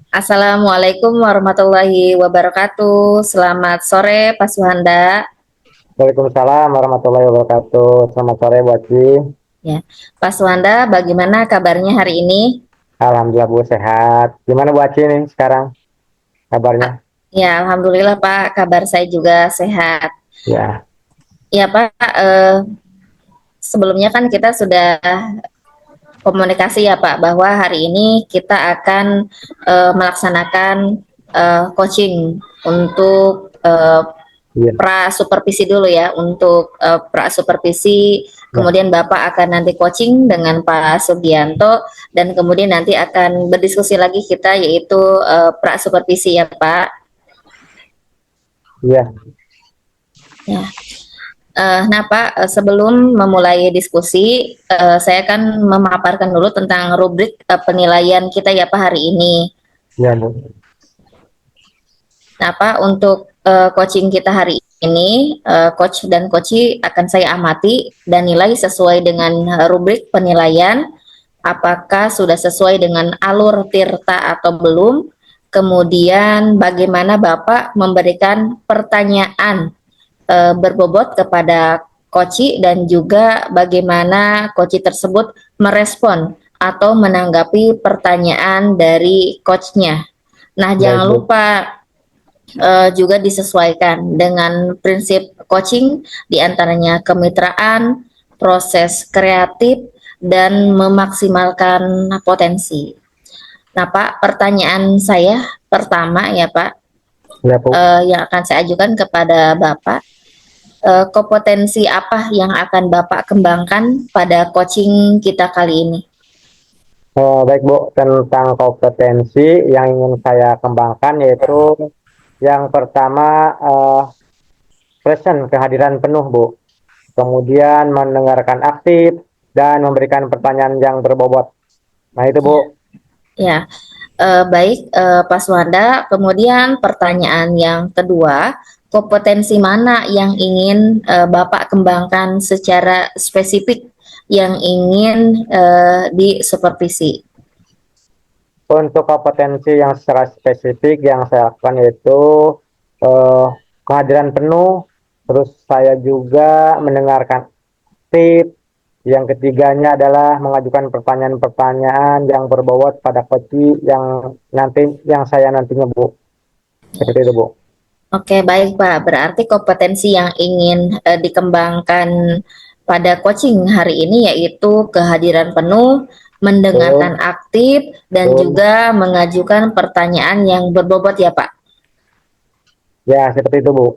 Assalamualaikum warahmatullahi wabarakatuh. Selamat sore, Pak Suhanda. Waalaikumsalam warahmatullahi wabarakatuh. Selamat sore Bu Aci. Ya, Pak Suhanda, bagaimana kabarnya hari ini? Alhamdulillah Bu sehat. Gimana Bu Aci nih sekarang kabarnya? Ya, alhamdulillah Pak, kabar saya juga sehat. Ya, Ya Pak, sebelumnya kan kita sudah komunikasi ya Pak, bahwa hari ini kita akan melaksanakan coaching untuk iya. pra supervisi dulu ya, untuk pra supervisi. Ya, Kemudian Bapak akan nanti coaching dengan Pak Sugianto, dan kemudian nanti akan berdiskusi lagi kita, yaitu pra supervisi ya Pak. iya. Ya. Nah Pak, sebelum memulai diskusi, saya akan memaparkan dulu tentang rubrik penilaian kita ya Pak hari ini. Iya Bu. Nah Pak, untuk coaching kita hari ini, coach dan coachee akan saya amati dan nilai sesuai dengan rubrik penilaian, apakah sudah sesuai dengan alur tirta atau belum, kemudian bagaimana Bapak memberikan pertanyaan berbobot kepada coachee, dan juga bagaimana coachee tersebut merespon atau menanggapi pertanyaan dari coachnya. Nah, Baik jangan Bu. lupa juga disesuaikan dengan prinsip coaching, diantaranya kemitraan, proses kreatif, dan memaksimalkan potensi. Nah Pak, pertanyaan saya pertama ya Pak, Iya Bu. yang akan saya ajukan kepada Bapak, kompetensi apa yang akan Bapak kembangkan pada coaching kita kali ini? Baik Bu, tentang kompetensi yang ingin saya kembangkan yaitu yang pertama present, kehadiran penuh Bu. Kemudian mendengarkan aktif dan memberikan pertanyaan yang berbobot. Nah itu Bu. Ya, baik Pak Suwanda. Kemudian pertanyaan yang kedua, kompetensi mana yang ingin Bapak kembangkan secara spesifik yang ingin disupervisi? Untuk kompetensi yang secara spesifik yang saya lakukan yaitu eh, kehadiran penuh, terus saya juga mendengarkan tip. Yang ketiganya adalah mengajukan pertanyaan-pertanyaan yang berbobot pada coach yang saya nantinya Bu. Seperti itu Bu. Oke, baik Pak. Berarti kompetensi yang ingin dikembangkan pada coaching hari ini yaitu kehadiran penuh, mendengarkan Betul, aktif, dan betul. juga mengajukan pertanyaan yang berbobot ya Pak. Ya, seperti itu Bu.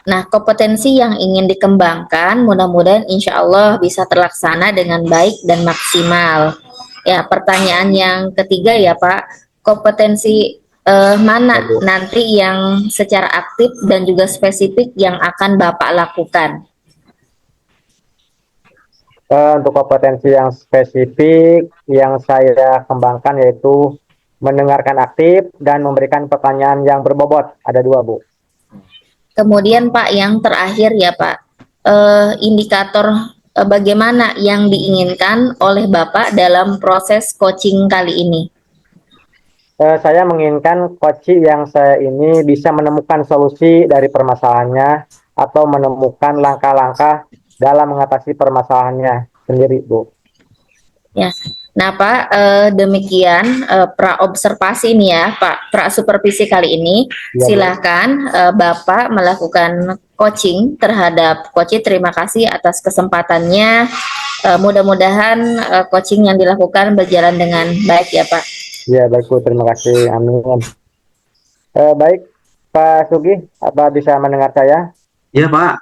Nah, kompetensi yang ingin dikembangkan mudah-mudahan insya Allah bisa terlaksana dengan baik dan maksimal. Ya, pertanyaan yang ketiga ya Pak, kompetensi Ya, mana Bu. nanti yang secara aktif dan juga spesifik yang akan Bapak lakukan? Untuk kompetensi yang spesifik yang saya kembangkan yaitu mendengarkan aktif dan memberikan pertanyaan yang berbobot. Ada dua Bu. Kemudian Pak, yang terakhir ya Pak, indikator bagaimana yang diinginkan oleh Bapak dalam proses coaching kali ini? Saya menginginkan coach yang saya ini bisa menemukan solusi dari permasalahannya atau menemukan langkah-langkah dalam mengatasi permasalahannya sendiri, Bu. Ya, nah Pak, demikian pra observasi ini ya Pak, pra supervisi kali ini. Iya, Bu. Silahkan Bapak melakukan coaching terhadap coach. Terima kasih atas kesempatannya. Mudah-mudahan coaching yang dilakukan berjalan dengan baik ya Pak. Iya, baik, Bu. Terima kasih. Amin. Baik, Pak Sugi, apa bisa mendengar saya? Ya Pak,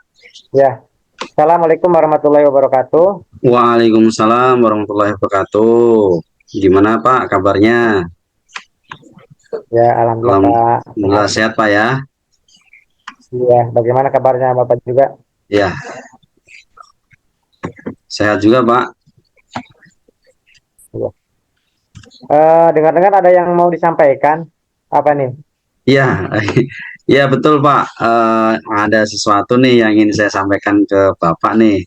Ya. Assalamualaikum warahmatullahi wabarakatuh. Waalaikumsalam warahmatullahi wabarakatuh. Gimana Pak kabarnya? Ya, alhamdulillah Pak. Sehat. Alhamdulillah sehat Pak ya. Iya, bagaimana kabarnya Bapak juga? Ya, sehat juga Pak. Iya. Dengar-dengar ada yang mau disampaikan. Apa nih? Ya, ya betul Pak. Ada sesuatu nih yang ingin saya sampaikan ke Bapak nih.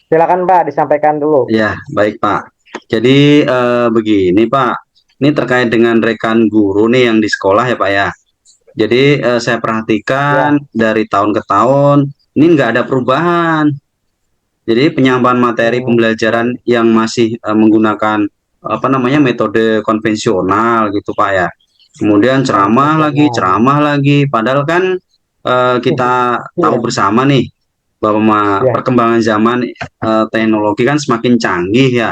Silakan Pak, disampaikan dulu. Ya, baik Pak. Jadi begini Pak, ini terkait dengan rekan guru nih yang di sekolah ya Pak ya. Jadi saya perhatikan Ya, dari tahun ke tahun ini nggak ada perubahan. Jadi penyampaian materi pembelajaran oke. yang masih menggunakan apa namanya metode konvensional gitu Pak ya. Kemudian Konvensional. ceramah lagi. Padahal kan kita tahu Iya, bersama nih bahwa iya, perkembangan zaman teknologi kan semakin canggih ya.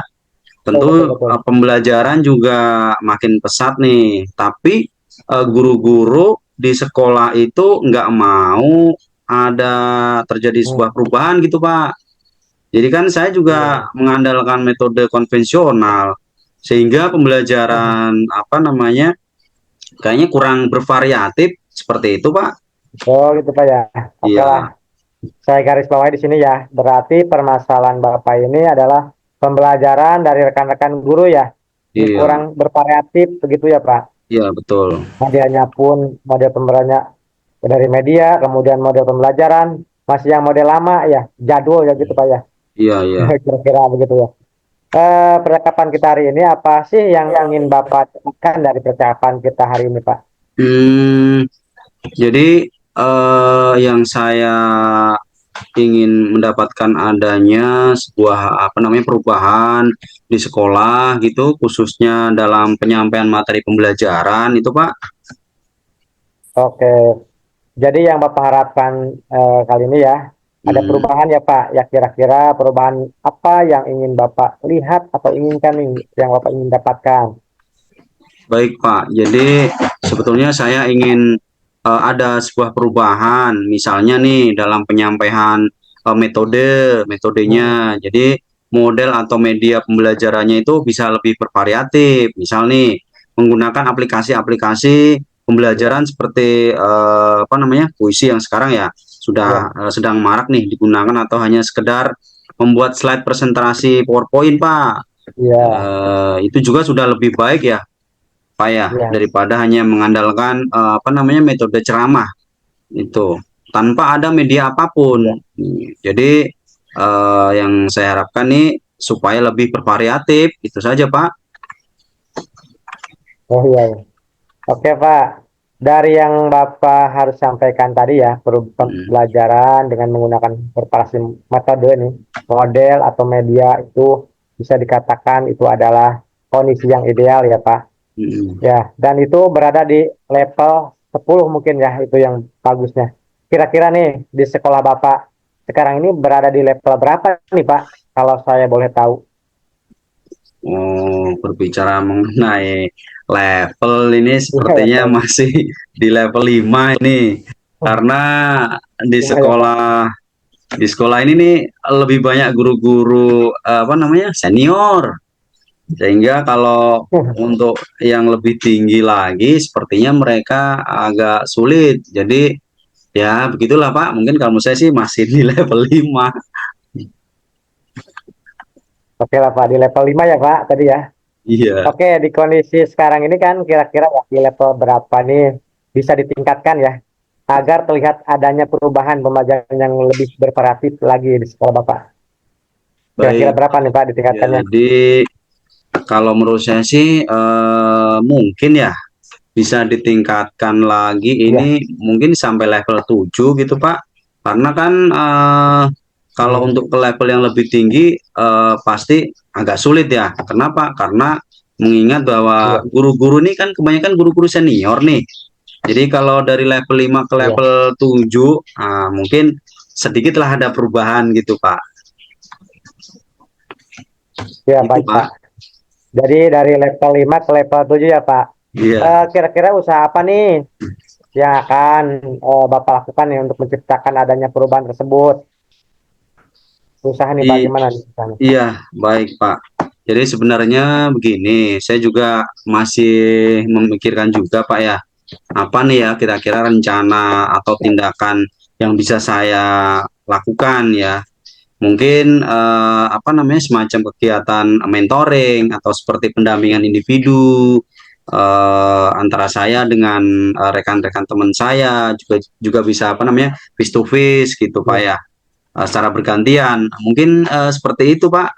betul, betul, Tentu betul. pembelajaran juga makin pesat nih. Tapi guru-guru di sekolah itu nggak mau ada terjadi Hmm, sebuah perubahan gitu Pak. Jadi kan saya juga iya. mengandalkan metode konvensional sehingga pembelajaran apa namanya kayaknya kurang bervariatif seperti itu Pak. Oh gitu Pak ya. Oke lah, Iya, saya garis bawahi di sini ya. Berarti permasalahan Bapak ini adalah pembelajaran dari rekan-rekan guru ya. Ini iya, kurang bervariatif begitu ya Pak. iya betul. Modelnya pun model pembelajarannya dari media, kemudian model pembelajaran masih yang model lama ya, jadul ya gitu Pak ya. Iya, iya. Kira-kira begitu ya. Percakapan kita hari ini apa sih yang ingin Bapak tekankan dari percakapan kita hari ini Pak? Hmm, jadi yang saya ingin mendapatkan adanya sebuah apa namanya perubahan di sekolah gitu, khususnya dalam penyampaian materi pembelajaran itu Pak. Oke, jadi yang Bapak harapkan kali ini ya, ada Hmm. perubahan ya Pak. Ya kira-kira perubahan apa yang ingin Bapak lihat atau inginkan nih, yang Bapak ingin dapatkan? Baik Pak, jadi sebetulnya saya ingin ada sebuah perubahan, misalnya nih dalam penyampaian Hmm, metodenya. Jadi model atau media pembelajarannya itu bisa lebih bervariatif. Misal nih menggunakan aplikasi-aplikasi ya, pembelajaran seperti apa namanya puisi yang sekarang ya sudah ya, sedang marak nih digunakan atau hanya sekedar membuat slide presentasi PowerPoint Pak. ya, Itu juga sudah lebih baik ya payah ya. daripada hanya mengandalkan apa namanya metode ceramah itu tanpa ada media Ya. apapun. Jadi yang saya harapkan nih supaya lebih bervariatif itu saja Pak. Oh iya, ya. Oke Pak. Dari yang Bapak harus sampaikan tadi ya, Hmm, pembelajaran dengan menggunakan bervariasi metode nih, model atau media itu bisa dikatakan itu adalah kondisi yang ideal ya Pak. hmm. Ya, dan itu berada di level 10 mungkin ya, itu yang bagusnya. Kira-kira nih, di sekolah Bapak sekarang ini berada di level berapa nih Pak? Kalau saya boleh tahu. Oh, berbicara mengenai level ini Iya, sepertinya level masih di level 5 ini karena di 5 ya Pak. sekolah ini nih lebih banyak guru-guru apa namanya senior. Sehingga kalau untuk yang lebih tinggi lagi, sepertinya mereka agak sulit. Jadi ya begitulah Pak. Mungkin kalau saya sih masih di level 5. Oke lah Pak, di level 5 ya Pak tadi ya. Iya, Oke, di kondisi sekarang ini kan kira-kira ya, di level berapa nih bisa ditingkatkan ya agar terlihat adanya perubahan pembelajaran yang lebih bervariatif lagi di sekolah Bapak. Kira-kira baik. berapa nih Pak ditingkatkannya? Jadi kalau menurut saya sih mungkin ya bisa ditingkatkan lagi Ya, ini mungkin sampai level 7 gitu Pak. Karena kan kalau hmm, untuk ke level yang lebih tinggi pasti agak sulit ya. Kenapa? Karena mengingat bahwa iya, guru-guru ini kan kebanyakan guru-guru senior nih. Jadi kalau dari level 5 ke iya, level 7 mungkin sedikitlah ada perubahan gitu Pak. ya Itu baik Pak. Pak. Jadi dari level 5 ke level 7 ya Pak. Iya. Kira-kira usaha apa nih yang akan Bapak lakukan nih untuk menciptakan adanya perubahan tersebut? Usaha nih I- bagaimana nih misalnya? iya, baik Pak. Jadi sebenarnya begini, saya juga masih memikirkan juga Pak ya, apa nih ya kira-kira rencana atau tindakan yang bisa saya lakukan ya. Mungkin apa namanya semacam kegiatan mentoring atau seperti pendampingan individu antara saya dengan rekan-rekan teman saya juga juga bisa apa namanya face to face gitu Pak Ya, ya. secara bergantian. Mungkin seperti itu Pak,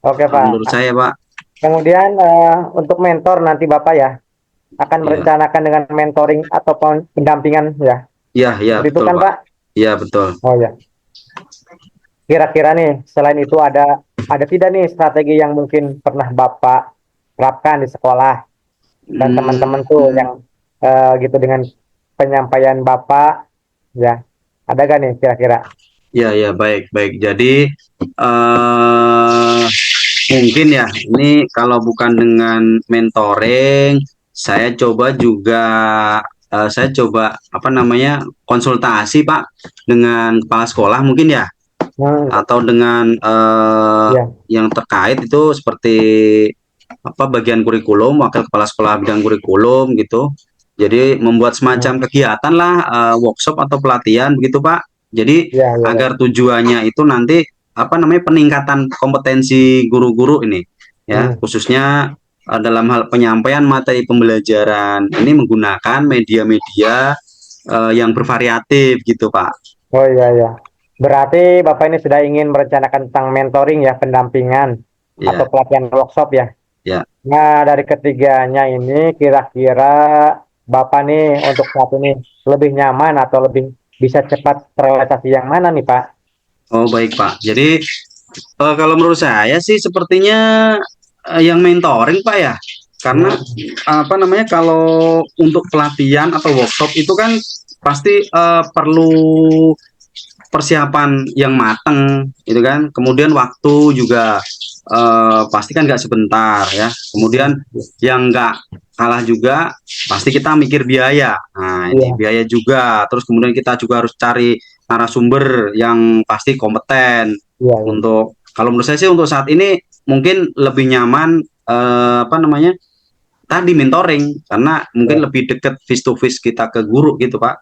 Oke kalau menurut Pak. saya Pak. Kemudian untuk mentor nanti Bapak ya akan Iya, merencanakan dengan mentoring atau pendampingan ya. iya, iya Seperti itu betul kan Pak. Pak? Iya betul. Oh ya. Kira-kira nih selain itu ada tidak nih strategi yang mungkin pernah Bapak terapkan di sekolah dan teman-teman tuh Hmm, yang gitu dengan penyampaian Bapak ya. Ada gak nih kira-kira? ya, ya, baik, baik. Jadi mungkin ya, ini kalau bukan dengan mentoring, saya coba apa namanya konsultasi Pak dengan kepala sekolah mungkin ya, Hmm, atau dengan ya, yang terkait itu seperti apa bagian kurikulum, wakil kepala sekolah bidang kurikulum gitu. Jadi membuat semacam hmm, kegiatan lah, workshop atau pelatihan begitu Pak. Jadi ya, ya, ya. agar tujuannya itu nanti apa namanya peningkatan kompetensi guru-guru ini ya, Hmm. khususnya dalam hal penyampaian materi pembelajaran ini menggunakan media-media yang bervariatif gitu Pak. Oh iya ya. Berarti Bapak ini sudah ingin merencanakan tentang mentoring ya, pendampingan atau Ya, pelatihan workshop ya. ya. Nah, dari ketiganya ini kira-kira Bapak nih untuk saat ini lebih nyaman atau lebih bisa cepat terrealisasi yang mana nih Pak? Oh baik Pak. Jadi kalau menurut saya sih sepertinya yang mentoring Pak ya. Karena Hmm, apa namanya kalau untuk pelatihan atau workshop itu kan pasti perlu persiapan yang mateng gitu kan. Kemudian waktu juga pasti kan nggak sebentar ya. Kemudian hmm, yang nggak kalah juga pasti kita mikir biaya. Nah ini iya, biaya juga. Terus kemudian kita juga harus cari narasumber yang pasti kompeten iya, iya. untuk kalau menurut saya sih untuk saat ini mungkin lebih nyaman apa namanya tadi mentoring karena mungkin Iya. lebih deket face to face kita ke guru gitu Pak.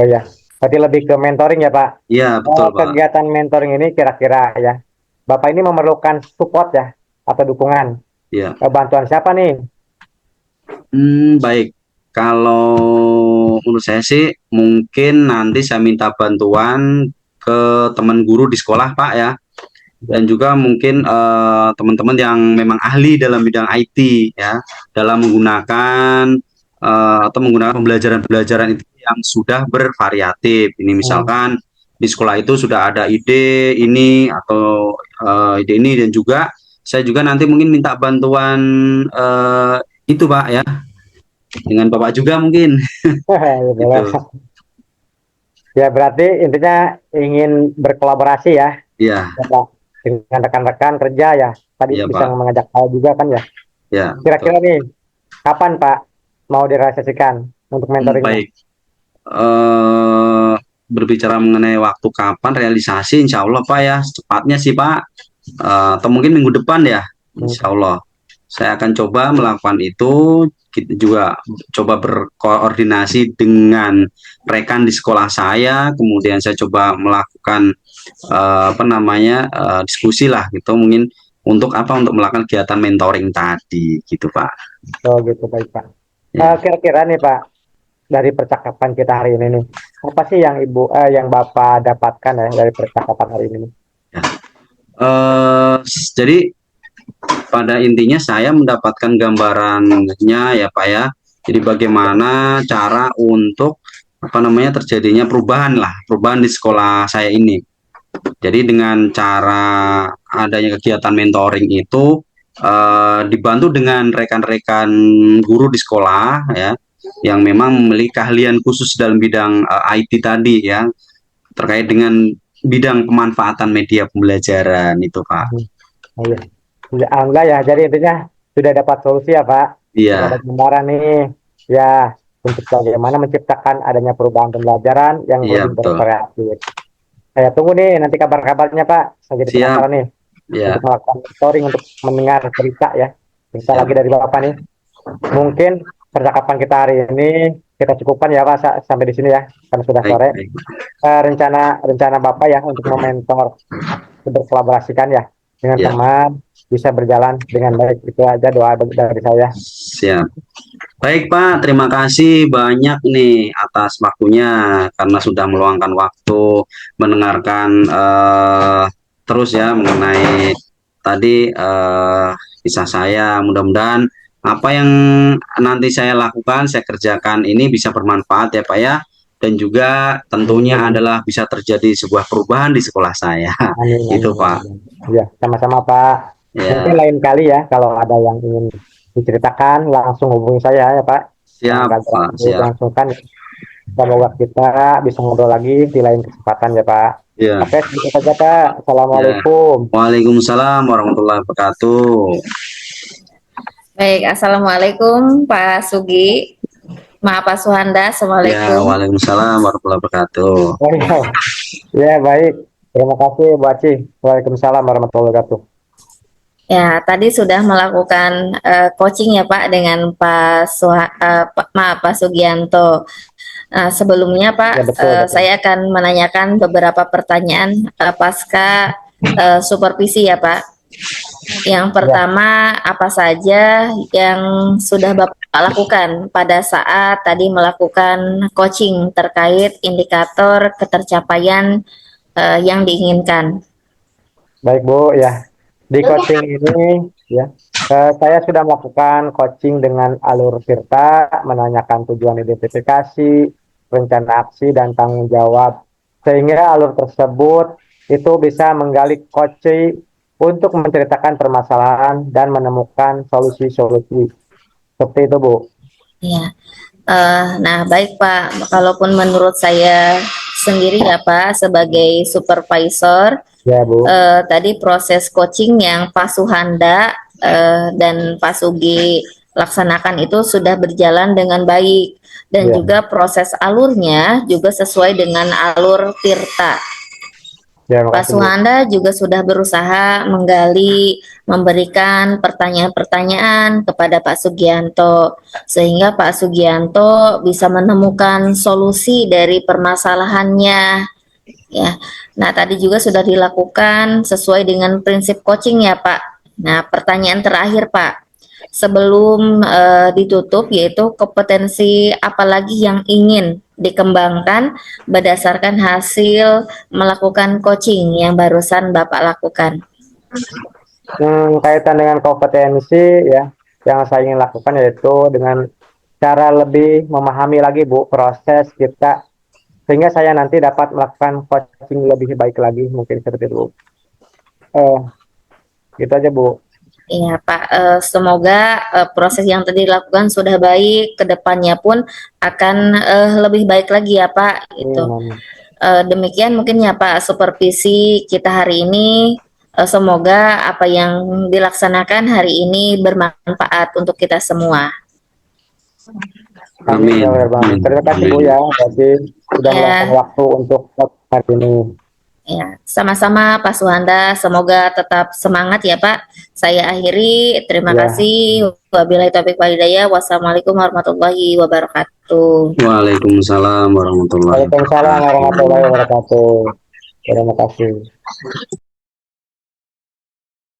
Oh ya. Berarti lebih ke mentoring ya Pak. Iya betul Pak. Kegiatan mentoring ini kira-kira ya, Bapak ini memerlukan support ya atau dukungan. Iya. Bantuan siapa nih? Baik. Kalau menurut saya sih mungkin nanti saya minta bantuan ke teman guru di sekolah Pak ya, Ya. dan juga mungkin teman-teman yang memang ahli dalam bidang IT ya, dalam menggunakan atau menggunakan pembelajaran-pembelajaran itu yang sudah bervariatif. Ini Hmm. misalkan di sekolah itu sudah ada ide ini atau ide ini dan juga saya juga nanti mungkin minta bantuan itu Pak ya dengan Bapak juga mungkin Ya, boleh. gitu. Ya, berarti intinya ingin berkolaborasi ya, Iya, ya, Pak, dengan rekan-rekan kerja ya. Tadi iya bisa Pak. mengajak saya juga kan ya. Ya, betul. Kira-kira nih, kapan Pak mau direalisasikan untuk mentoringnya? Baik. Berbicara mengenai waktu kapan realisasi, insya Allah Pak ya, secepatnya sih Pak. Atau mungkin minggu depan ya, insya Hmm. Allah. Saya akan coba melakukan itu. Kita juga coba berkoordinasi dengan rekan di sekolah saya. Kemudian saya coba melakukan apa namanya diskusi lah gitu. Mungkin untuk apa? Untuk melakukan kegiatan mentoring tadi, gitu Pak. Oh gitu, baik Pak. Ya. Kira-kira nih Pak, dari percakapan kita hari ini nih, apa sih yang yang Bapak dapatkan ya dari percakapan hari ini? Ya. Eh, jadi pada intinya saya mendapatkan gambarannya ya Pak ya. Jadi bagaimana cara untuk apa namanya terjadinya perubahan lah, perubahan di sekolah saya ini. Jadi dengan cara adanya kegiatan mentoring itu dibantu dengan rekan-rekan guru di sekolah ya yang memang memiliki keahlian khusus dalam bidang IT tadi ya terkait dengan bidang pemanfaatan media pembelajaran itu Pak. Hmm. Oh iya. Ya, alhamdulillah ya. Jadi intinya sudah dapat solusi ya Pak. Sudah ada Iya, gambaran nih ya untuk bagaimana menciptakan adanya perubahan pembelajaran yang iya lebih betul. bervariasi. Saya tunggu nih nanti kabar-kabarnya Pak. Saya jadi Siap, penasaran nih untuk ya, melakukan mentoring untuk mendengar cerita ya. Cerita lagi siap. dari Bapak nih. Mungkin percakapan kita hari ini kita cukupkan ya Pak sampai di sini ya. Karena sudah Baik, sore. baik. Rencana rencana Bapak ya untuk mementor berkolaborasikan ya dengan Ya. teman bisa berjalan dengan baik. Itu aja doa dari saya. Siap. Baik Pak, terima kasih banyak nih atas waktunya karena sudah meluangkan waktu mendengarkan terus ya mengenai tadi kisah saya. Mudah-mudahan apa yang nanti saya lakukan, saya kerjakan ini bisa bermanfaat ya Pak ya. Dan juga tentunya adalah bisa terjadi sebuah perubahan di sekolah saya. Amin, Itu amin, Pak. amin. Ya, sama-sama Pak. Mungkin Ya, lain kali ya kalau ada yang ingin diceritakan langsung hubungi saya ya Pak. Yang siap agak Pak, siap. langsungkan. Semoga kita bisa ngobrol lagi di lain kesempatan ya Pak. Ya, Oke, segitu saja Pak. ya. Assalamualaikum. Waalaikumsalam warahmatullahi wabarakatuh. Baik, Assalamualaikum Pak Sugi. Maaf Pak Suhanda, Ya, Assalamualaikum. waalaikumsalam warahmatullahi wabarakatuh. Oh, iya. Ya, baik. Terima kasih Bu Aci. Waalaikumsalam warahmatullahi wabarakatuh. Ya, tadi sudah melakukan coaching ya Pak dengan Pak Sugianto. Sebelumnya Pak, Ya, betul, betul. saya akan menanyakan beberapa pertanyaan pasca supervisi ya Pak. Yang pertama, apa saja yang sudah Bapak lakukan pada saat tadi melakukan coaching terkait indikator ketercapaian yang diinginkan? Baik Bu, ya. Di coaching ini ya, saya sudah melakukan coaching dengan alur Tirta, menanyakan tujuan identifikasi, rencana aksi dan tanggung jawab. Sehingga alur tersebut itu bisa menggali coaching untuk menceritakan permasalahan dan menemukan solusi-solusi. Seperti itu, Bu. Ya, nah baik Pak, kalaupun menurut saya sendiri ya Pak sebagai supervisor, Ya, Bu. tadi proses coaching yang Pak Suhanda dan Pak Sugi laksanakan itu sudah berjalan dengan baik dan Ya. juga proses alurnya juga sesuai dengan alur Tirta. Ya, Pak makasih, Bu. Suhanda juga sudah berusaha menggali, memberikan pertanyaan-pertanyaan kepada Pak Sugianto, sehingga Pak Sugianto bisa menemukan solusi dari permasalahannya. Ya, nah tadi juga sudah dilakukan sesuai dengan prinsip coaching ya Pak. Nah, pertanyaan terakhir Pak, sebelum ditutup yaitu kompetensi apa lagi yang ingin dikembangkan berdasarkan hasil melakukan coaching yang barusan Bapak lakukan. Kaitan dengan kompetensi ya, yang saya ingin lakukan yaitu dengan cara lebih memahami lagi Bu proses kita sehingga saya nanti dapat melakukan coaching lebih baik lagi, mungkin seperti itu. Gitu aja Bu. Iya Pak, semoga proses yang tadi dilakukan sudah baik, kedepannya pun akan lebih baik lagi ya Pak. Itu demikian mungkin ya Pak supervisi kita hari ini. Semoga apa yang dilaksanakan hari ini bermanfaat untuk kita semua. Amin. Amin. Terima kasih Bu ya, jadi sudah meluangkan waktu untuk hari ini. Ya, sama-sama Pak Suhanda. Semoga tetap semangat ya Pak. Saya akhiri. Terima kasih. Wabillahi taufiq wal hidayah. Wassalamualaikum warahmatullahi wabarakatuh. Waalaikumsalam warahmatullahi wabarakatuh. Waalaikumsalam warahmatullahi wabarakatuh. Terima kasih.